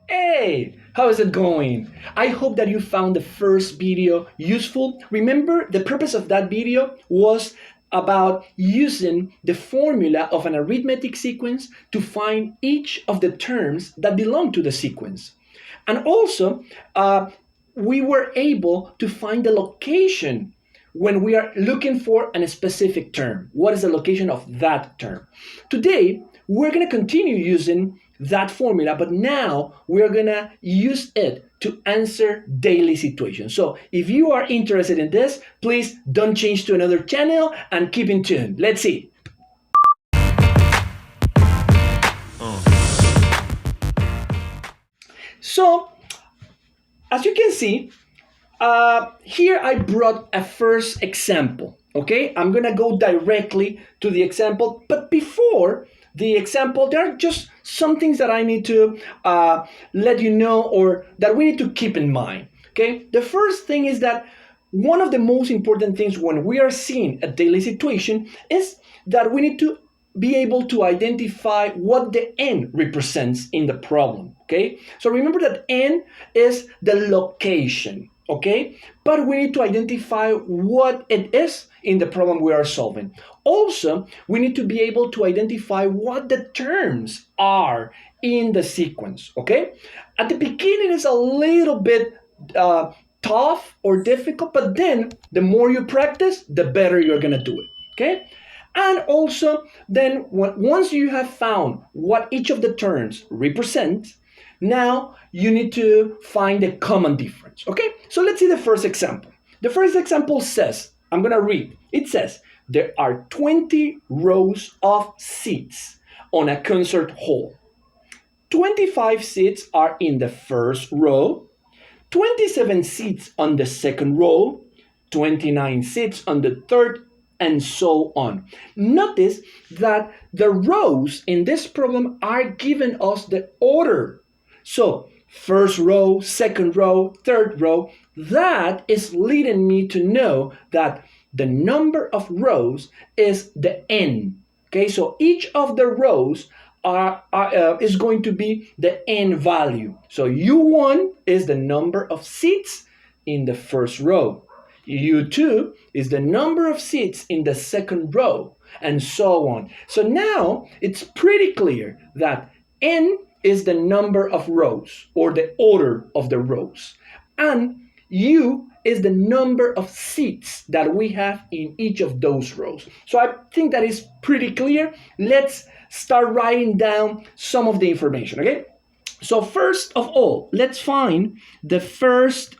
Hey, how is it going? I hope that you found the first video useful. Remember, the purpose of that video was about using the formula of an arithmetic sequence to find each of the terms that belong to the sequence. And also, we were able to find the location when we are looking for a specific term. What is the location of that term? Today, we're going to continue using that formula, but now we're going to use it to answer daily situations. So if you are interested in this, please don't change to another channel and keep in tune. Let's see. So, as you can see, here I brought a first example. Okay, I'm gonna go directly to the example, but before the example, there are just some things that I need to let you know, or that we need to keep in mind. Okay, the first thing is that one of the most important things when we are seeing a daily situation is that we need to be able to identify what the n represents in the problem. Okay, so remember that n is the location. Okay, but we need to identify what it is in the problem we are solving. Also, we need to be able to identify what the terms are in the sequence. Okay, at the beginning it's a little bit tough or difficult, but then the more you practice, the better you're gonna do it. Okay, and also then once you have found what each of the terms represent, now you need to find a common difference. Okay, so let's see the first example. The first example says, I'm gonna read, it says there are 20 rows of seats on a concert hall. 25 seats are in the first row, 27 seats on the second row, 29 seats on the third, and so on. Notice that the rows in this problem are giving us the order. So, first row, second row, third row, that is leading me to know that the number of rows is the n. Okay, so each of the rows is going to be the n value. So U1 is the number of seats in the first row. U2 is the number of seats in the second row, and so on. So now it's pretty clear that n is the number of rows, or the order of the rows, and U is the number of seats that we have in each of those rows. So I think that is pretty clear. Let's start writing down some of the information, okay? So first of all, let's find the first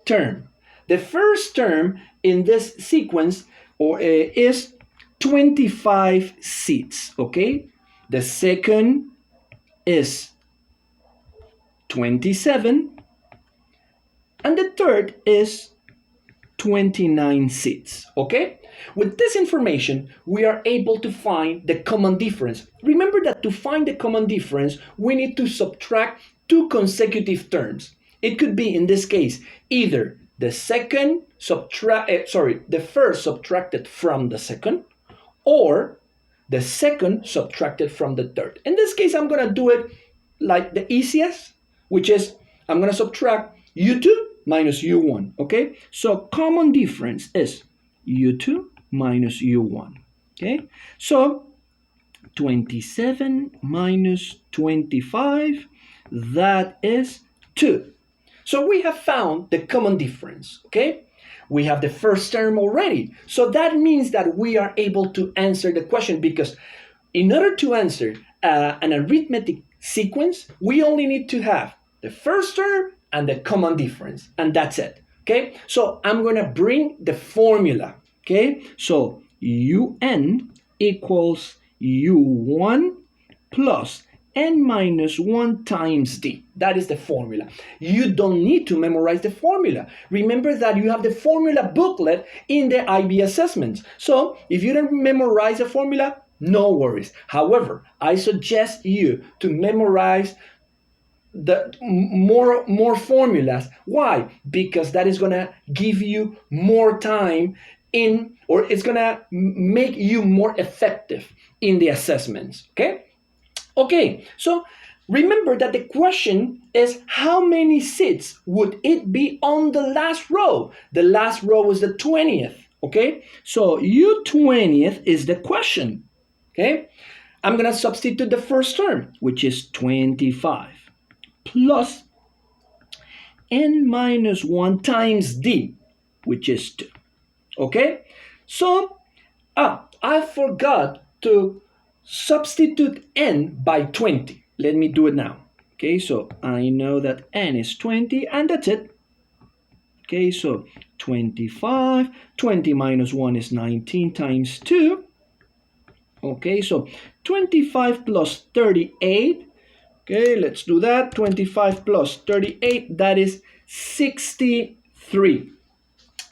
term. The first term in this sequence is 25 seats, okay? The second is 27, and the third is 29 seats, okay? With this information, we are able to find the common difference. Remember that to find the common difference, we need to subtract two consecutive terms. It could be, in this case, either the first subtracted from the second, or the second subtracted from the third. In this case, I'm gonna do it like the easiest, which is I'm gonna subtract U2 minus U1, okay? So common difference is U2 minus U1, okay? So 27 minus 25, that is 2. So we have found the common difference, okay? We have the first term already. So that means that we are able to answer the question, because in order to answer an arithmetic sequence, we only need to have the first term and the common difference, and that's it, okay? So I'm gonna bring the formula, okay? So UN equals U1 plus n minus 1 times d. That is the formula. You don't need to memorize the formula. Remember that you have the formula booklet in the IB assessments. So if you don't memorize the formula, no worries. However, I suggest you to memorize the more formulas. Why? Because that is going to give you more time or it's gonna make you more effective in the assessments. Okay, so remember that the question is how many seats would it be on the last row? The last row is the 20th. Okay, so U20th is the question. Okay, I'm gonna substitute the first term, which is 25, plus n minus 1 times d, which is 2. Okay, so I forgot to substitute n by 20. Let me do it now. Okay, so I know that n is 20, and that's it. Okay, so 25, 20 minus 1 is 19 times 2. Okay, so 25 plus 38. Okay, let's do that. 25 plus 38, that is 63.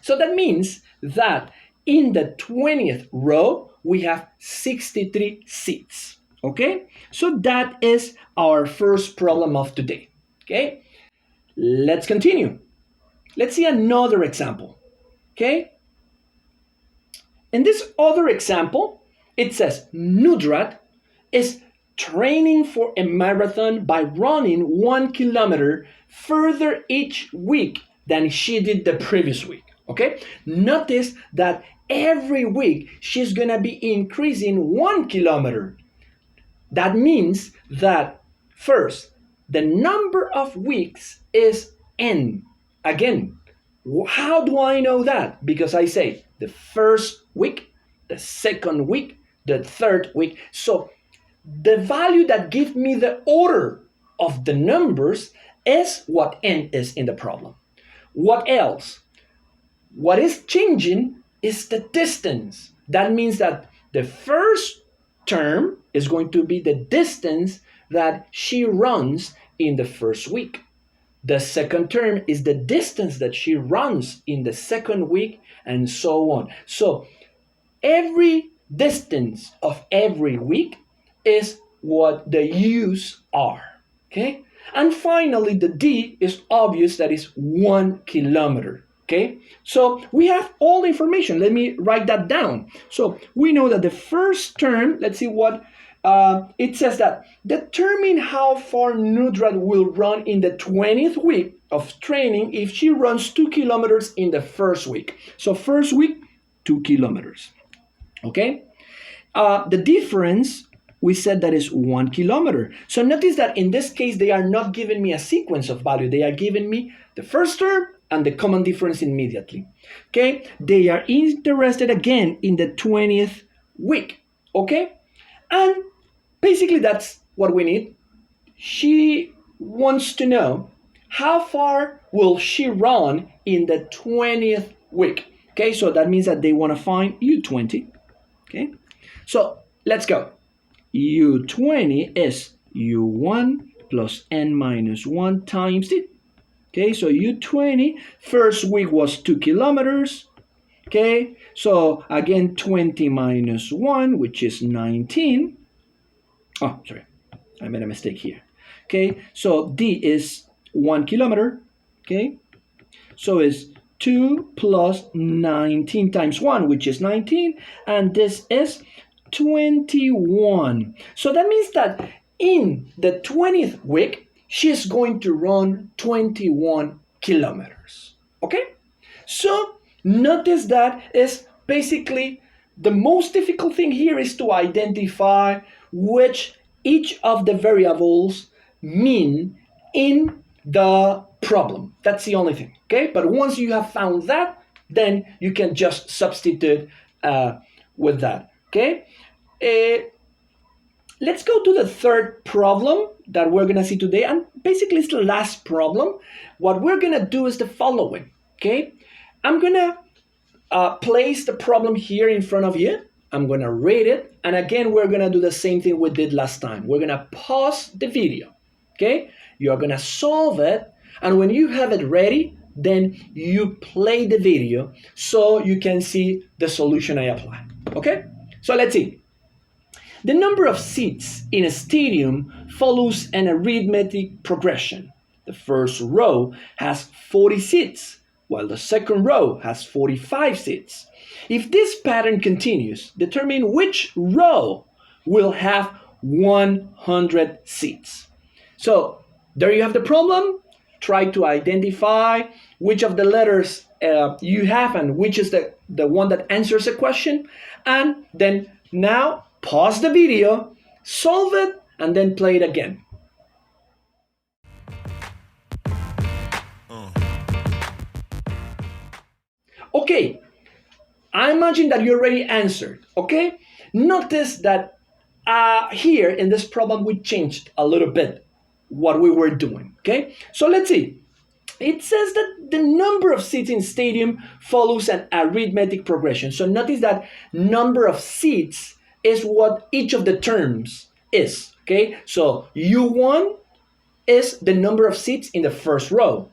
So that means that in the 20th row, we have 63 seats. Okay, so that is our first problem of today. Okay, let's continue. Let's see another example. Okay, in this other example, it says Nudrat is training for a marathon by running 1 kilometer further each week than she did the previous week. Okay, notice that every week she's gonna be increasing 1 kilometer. That means that first, the number of weeks is n. Again, how do I know that? Because I say the first week, the second week, the third week. So the value that gives me the order of the numbers is what n is in the problem. What else? What is changing is the distance. That means that the first term is going to be the distance that she runs in the first week. The second term is the distance that she runs in the second week, and so on. So every distance of every week is what the U's are. Okay? And finally, the D is obvious, that is 1 kilometer. Okay, so we have all the information. Let me write that down. So we know that the first term, let's see what it says, that determine how far Nudrat will run in the 20th week of training if she runs 2 kilometers in the first week. So first week, 2 kilometers. Okay, the difference, we said that is 1 kilometer. So notice that in this case, they are not giving me a sequence of value. They are giving me the first term and the common difference immediately. Okay, they are interested again in the 20th week. Okay, and basically that's what we need. She wants to know how far will she run in the 20th week. Okay, so that means that they want to find U20. Okay, so let's go. U20 is U1 plus n minus 1 times it. Okay, so U20, first week was 2 kilometers. Okay, so again, 20 minus 1, which is 19. Oh, sorry, I made a mistake here. Okay, so D is 1 kilometer. Okay, so it's 2 plus 19 times 1, which is 19, and this is 21. So that means that in the 20th week, she's going to run 21 kilometers. Okay? So notice that is basically the most difficult thing here is to identify which each of the variables mean in the problem. That's the only thing. Okay? But once you have found that, then you can just substitute with that. Okay? Let's go to the third problem that we're going to see today, and basically it's the last problem. What we're going to do is the following, okay? I'm going to place the problem here in front of you. I'm going to read it, and again, we're going to do the same thing we did last time. We're going to pause the video, okay? You're going to solve it, and when you have it ready, then you play the video so you can see the solution I apply, okay? So let's see. The number of seats in a stadium follows an arithmetic progression. The first row has 40 seats, while the second row has 45 seats. If this pattern continues, determine which row will have 100 seats. So there you have the problem. Try to identify which of the letters you have and which is the one that answers the question. And then now pause the video, solve it, and then play it again. Okay, I imagine that you already answered, okay? Notice that here in this problem we changed a little bit what we were doing, okay? So let's see. It says that the number of seats in stadium follows an arithmetic progression. So notice that number of seats is what each of the terms is, okay? So U1 is the number of seats in the first row.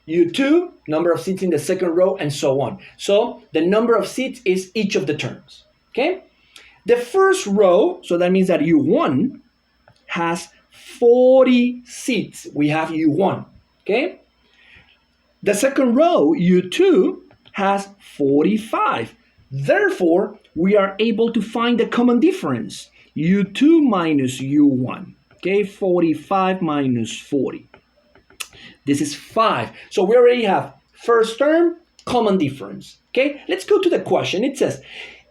U2, number of seats in the second row, and so on. So the number of seats is each of the terms, okay? The first row, so that means that U1 has 40 seats. We have U1, okay? The second row, U2, has 45. Therefore, we are able to find the common difference. U2 minus U1, okay? 45 minus 40. This is 5. So we already have first term, common difference. Okay, let's go to the question. It says,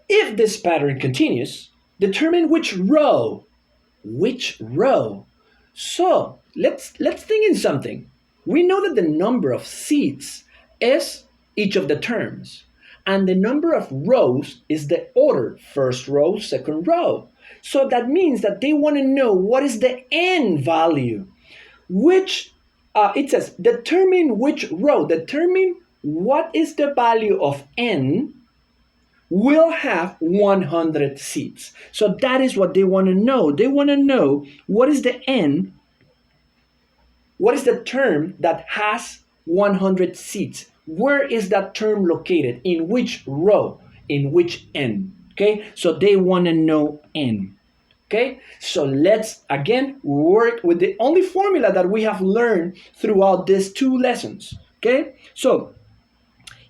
if this pattern continues, determine which row. Which row? So let's think in something. We know that the number of seats is each of the terms. And the number of rows is the order. First row, second row. So that means that they want to know what is the n value. It says, determine which row, determine what is the value of n will have 100 seats. So that is what they want to know. They want to know what is the n, what is the term that has 100 seats. Where is that term located? In which row? In which n? Okay, so they want to know n. Okay, so let's again work with the only formula that we have learned throughout these 2 lessons. Okay, so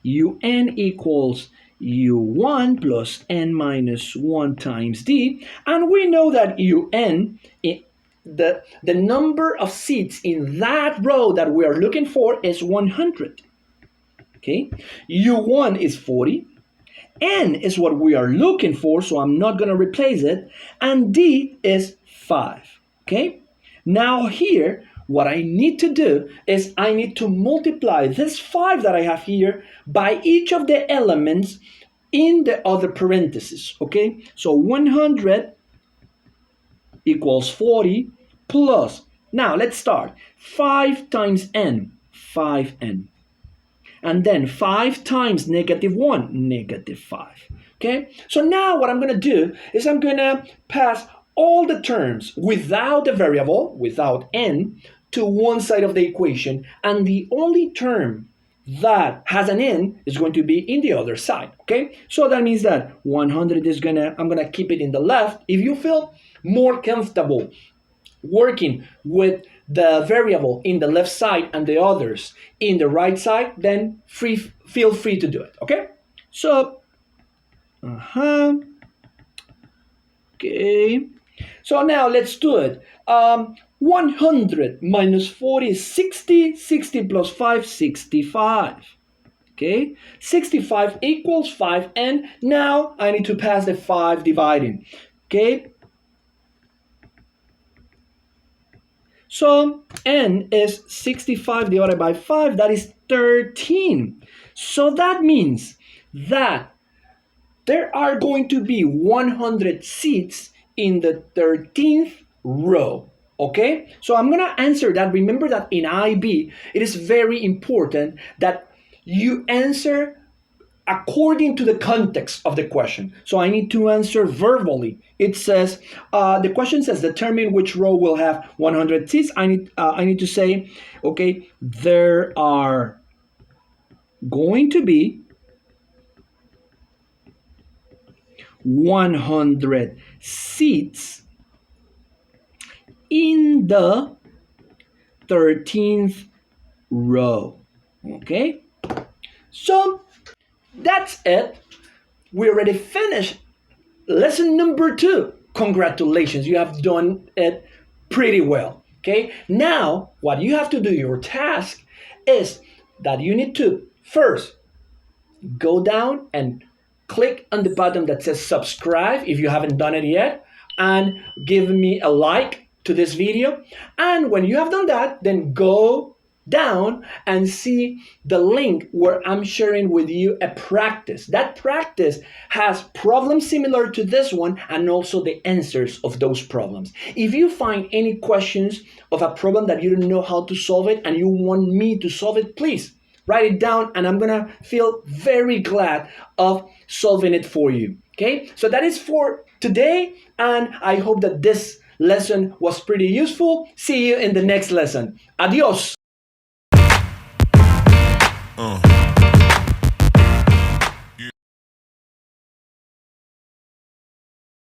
un equals u1 plus n minus 1 times d, and we know that un, the number of seats in that row that we are looking for is 100. Okay, u1 is 40. N is what we are looking for, so I'm not going to replace it. And D is 5, okay? Now here, what I need to do is I need to multiply this 5 that I have here by each of the elements in the other parentheses, okay? So 100 equals 40 plus, now let's start. 5 times n, 5n. And then 5 times negative 1, negative 5. Okay? So now what I'm going to do is I'm going to pass all the terms without the variable, without n, to one side of the equation. And the only term that has an n is going to be in the other side. Okay? So that means that 100 is I'm going to keep it in the left. If you feel more comfortable working with the variable in the left side and the others in the right side, then feel free to do it, okay? So, okay. So now let's do it. 100 minus 40 is 60. 60 plus 5, 65. Okay? 65 equals 5, and now I need to pass the 5 dividing. Okay? So n is 65 divided by 5, that is 13. So that means that there are going to be 100 seats in the 13th row. Okay? So I'm going to answer that. Remember that in IB, it is very important that you answer according to the context of the question. So I need to answer verbally. It says, the question says, determine which row will have 100 seats. I need to say, okay, there are going to be 100 seats in the 13th row. Okay? So that's it. We already finished lesson number 2. Congratulations, you have done it pretty well. Okay, now what you have to do, your task is that you need to first go down and click on the button that says subscribe if you haven't done it yet, and give me a like to this video. And when you have done that, then go down and see the link where I'm sharing with you a practice. That practice has problems similar to this one and also the answers of those problems. If you find any questions of a problem that you don't know how to solve it and you want me to solve it, please write it down and I'm gonna feel very glad of solving it for you. Okay, so that is for today, and I hope that this lesson was pretty useful. See you in the next lesson. Adios.